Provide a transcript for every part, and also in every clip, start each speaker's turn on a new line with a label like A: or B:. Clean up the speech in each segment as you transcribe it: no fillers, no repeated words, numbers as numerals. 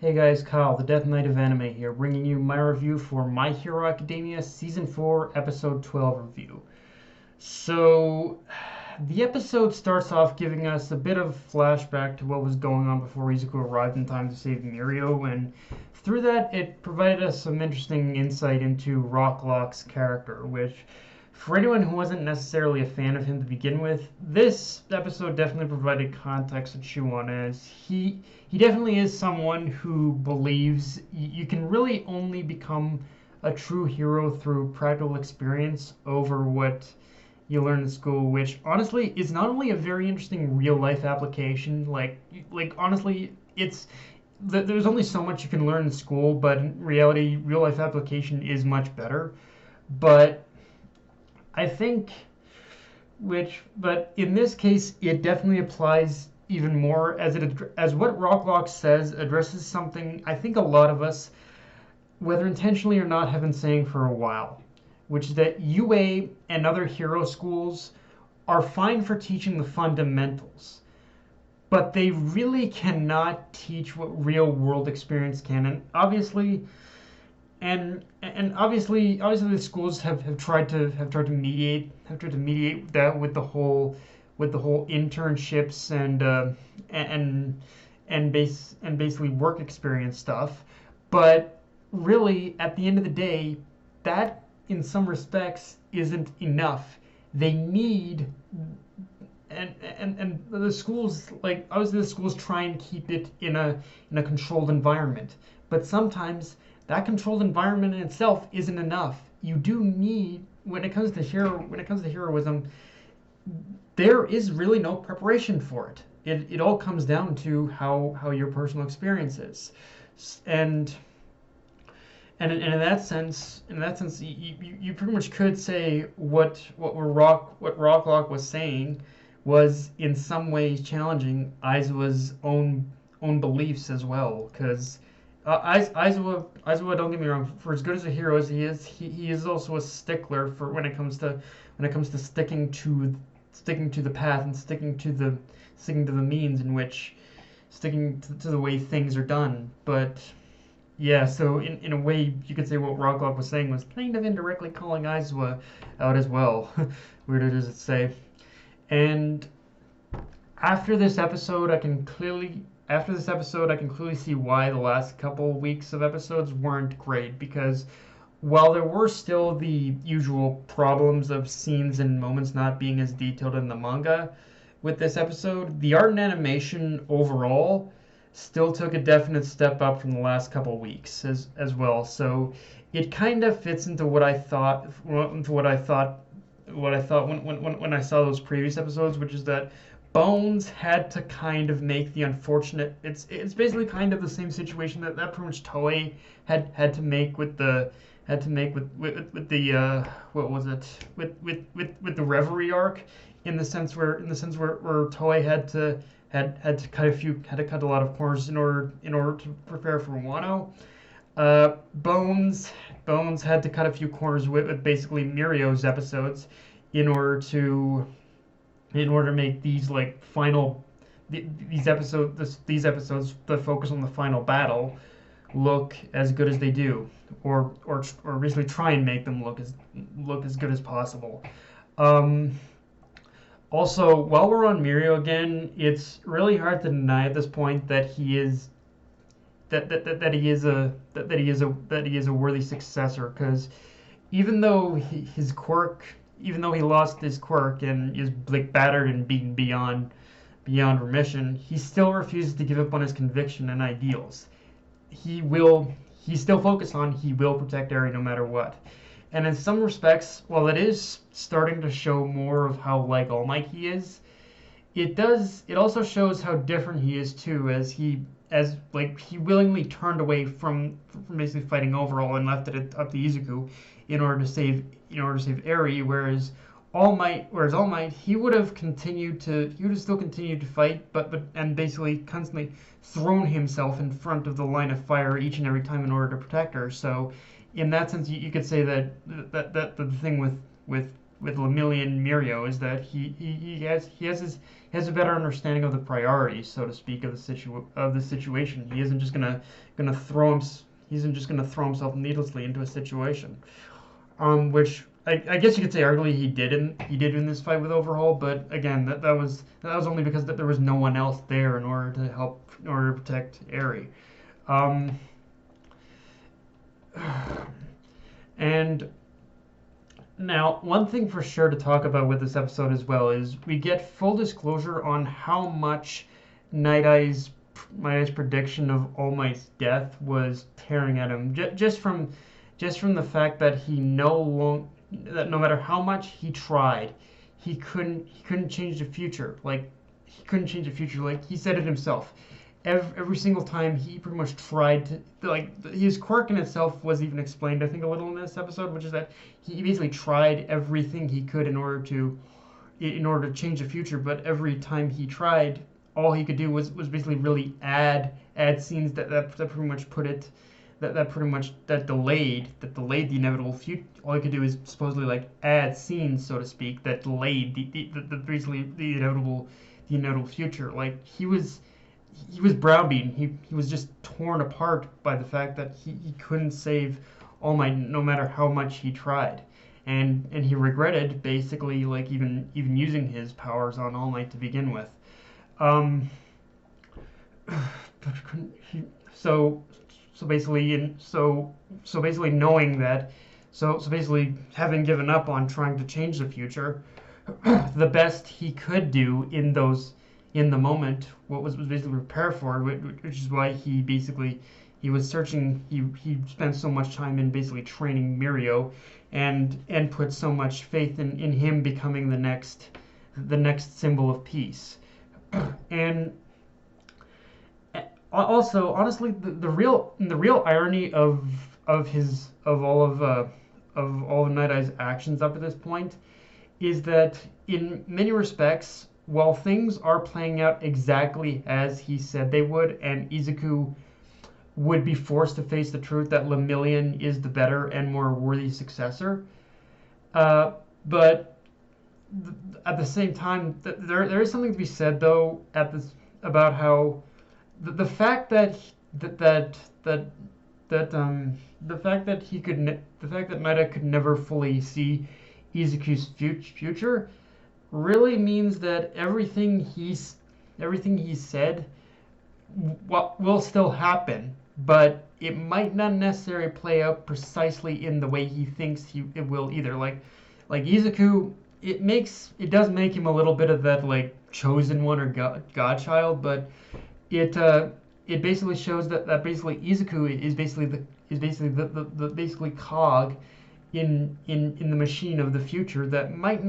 A: Hey guys, Kyle, the Death Knight of Anime here, bringing you my review for My Hero Academia Season 4, Episode 12 review. So, the episode starts off giving us a bit of flashback to what was going on before Izuku arrived in time to save Mirio, and through that it provided us some interesting insight into Rocklock's character, which, for anyone who wasn't necessarily a fan of him to begin with, this episode definitely provided context to chew on, as he definitely is someone who believes you can really only become a true hero through practical experience over what you learn in school, which honestly is not only a very interesting real life application, like honestly, there's only so much you can learn in school, but in reality, real life application is much better. But I think but in this case, it definitely applies even more as what Rocklock says addresses something I think a lot of us, whether intentionally or not, have been saying for a while, which is that UA and other hero schools are fine for teaching the fundamentals, but they really cannot teach what real world experience can. And obviously the schools have tried to mediate that with the whole internships and and basically work experience stuff. But really, at the end of the day, that in some respects isn't enough. They need and the schools, like obviously the schools try and keep it in a controlled environment, but sometimes that controlled environment in itself isn't enough. You do need, when it comes to heroism, there is really no preparation for it. It all comes down to how your personal experience is. And in that sense, you pretty much could say what Rocklock was saying was in some ways challenging Aizawa's own beliefs as well. Because Aizawa, don't get me wrong, for as good as a hero as he is also a stickler for when it comes to sticking to the path and sticking to the means in which sticking to the way things are done. But yeah, so in a way, you could say what Rocklock was saying was kind of indirectly calling Aizawa out as well. Weird it is to say. And after this episode, I can clearly see why the last couple weeks of episodes weren't great, because while there were still the usual problems of scenes and moments not being as detailed in the manga with this episode, the art and animation overall still took a definite step up from the last couple weeks as well. So it kind of fits into what I thought when I saw those previous episodes, which is that Bones had to kind of make the unfortunate. It's basically kind of the same situation that pretty much Toei had to make with the what was it, with the Reverie arc, in the sense where Toei had to cut a lot of corners in order to prepare for Wano. Bones had to cut a few corners with basically Mirio's episodes in order to make these like these episodes that focus on the final battle look as good as they do, or basically try and make them look as good as possible. Also, while we're on Mirio again, it's really hard to deny at this point that he is a worthy successor, because even though he lost his quirk and is like battered and beaten beyond remission, he still refuses to give up on his conviction and ideals. He's still focused on, he will protect Eri no matter what. And in some respects, while it is starting to show more of how like All Might he is, it also shows how different he is too, as he willingly turned away from basically fighting Overhaul and left it up to Izuku in order to save Eri, whereas All Might, he would still continue to fight, and basically constantly thrown himself in front of the line of fire each and every time in order to protect her. So in that sense, you could say that the thing with with Lemillion Mirio is that he has a better understanding of the priorities, so to speak, of the situation. He isn't just gonna throw him he isn't just gonna throw himself needlessly into a situation. Which I guess you could say arguably he did in this fight with Overhaul, but again that was only because there was no one else there in order to protect Eri. Um, and now, one thing for sure to talk about with this episode as well is we get full disclosure on how much Night Eye's prediction of All Might's death was tearing at him, just from the fact that that no matter how much he tried, he couldn't change the future. Like he couldn't change the future. Like he said it himself. Every single time he pretty much tried to, like, his quirk in itself was even explained, I think, a little in this episode, which is that he basically tried everything he could in order to change the future, but every time he tried, all he could do was basically really add scenes that pretty much put it that pretty much that delayed the inevitable future. All he could do is supposedly like add scenes, so to speak, that delayed the basically the inevitable future. Like he was browbeaten. He was just torn apart by the fact that he couldn't save All Might no matter how much he tried. And he regretted basically like even using his powers on All Might to begin with. But so so basically knowing that so basically having given up on trying to change the future, the best he could do in the moment, what was basically prepared for, which is why he was searching. He spent so much time in basically training Mirio, and put so much faith in him becoming the next symbol of peace. And also, honestly, the real irony of all of Night Eye's actions up to this point is that in many respects, while things are playing out exactly as he said they would, and Izuku would be forced to face the truth that Lemillion is the better and more worthy successor, but at the same time, there is something to be said though about how the fact that the fact that Night Eye could never fully see Izuku's future really means that everything he said will still happen, but it might not necessarily play out precisely in the way he thinks it will either. Like Izuku, it does make him a little bit of that like chosen one or godchild, but it basically shows that basically Izuku is basically the basically cog in the machine of the future that might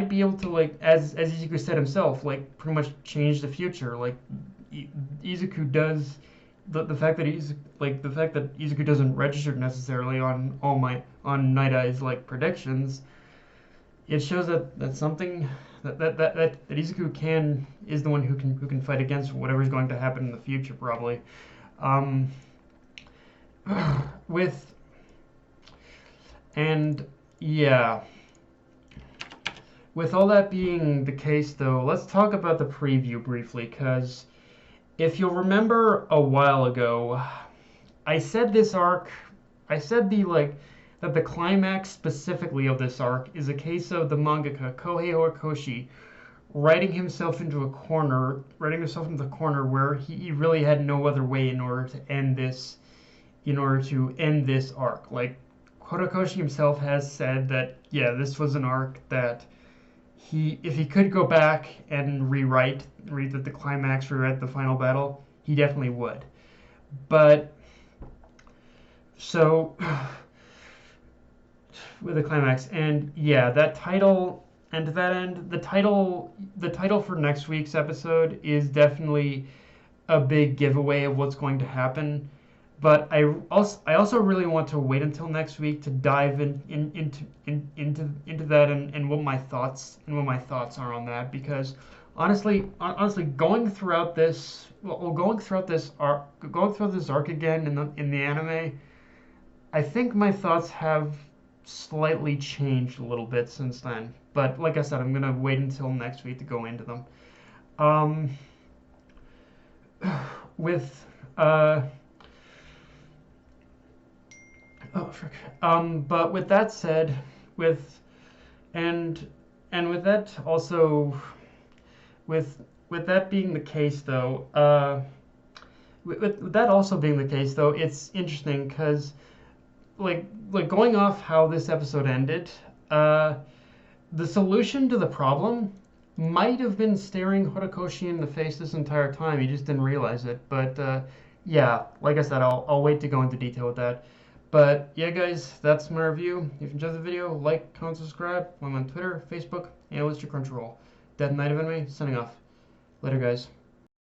A: be able to, like, as Izuku said himself, like pretty much change the future. Like Izuku does the fact that Izuku doesn't register necessarily on Night Eye's like predictions. It shows that something that Izuku is the one who can fight against whatever's going to happen in the future probably. With and yeah, with all that being the case though, let's talk about the preview briefly, because if you'll remember a while ago, I said that the climax specifically of this arc is a case of the mangaka Kohei Horikoshi writing himself into the corner where he really had no other way in order to end this arc. Like Horikoshi himself has said that yeah, this was an arc that if he could go back and rewrite the climax, rewrite the final battle, he definitely would. But so with the climax, and yeah, that title, and to that end, the title for next week's episode is definitely a big giveaway of what's going to happen. But I also really want to wait until next week to dive into that and what my thoughts are on that, because honestly going throughout this arc again in the anime, I think my thoughts have slightly changed a little bit since then. But like I said, I'm gonna wait until next week to go into them. Um, with uh, oh frick. But with that said, with and and with that also with that being the case though, with that also being the case though, it's interesting because like going off how this episode ended, uh, the solution to the problem might have been staring Horikoshi in the face this entire time. He just didn't realize it. But yeah, like I said, I'll wait to go into detail with that. But yeah, guys, that's my review. If you enjoyed the video, like, comment, subscribe. I'm on Twitter, Facebook, and Mr. Crunchyroll. Dead Knight of Anime, signing off. Later, guys.